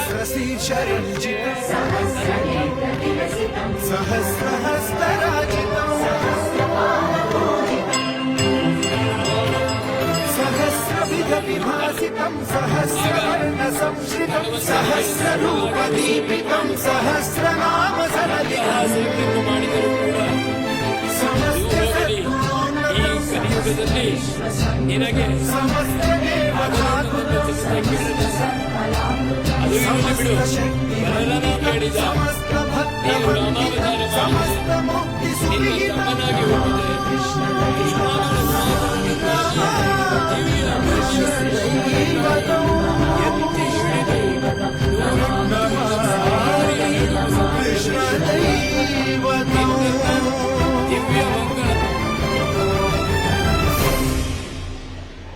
सहस्रशीर्षरञ्जितम् सहस्रहस्तराजितम् सहस्रविधविभासितम् सहस्रवर्णसंश्रितम् सहस्ररूपदीपितम् सहस्रनामसरलितम् ನಿನಗೆ ಬೇಡಿದ ನೀನು ನಾಮಾವತಾರ ಮಾಡಿ ನಿನ್ನ ತಮ್ಮನಾಗಿ ಹುಟ್ಟಿದೆ.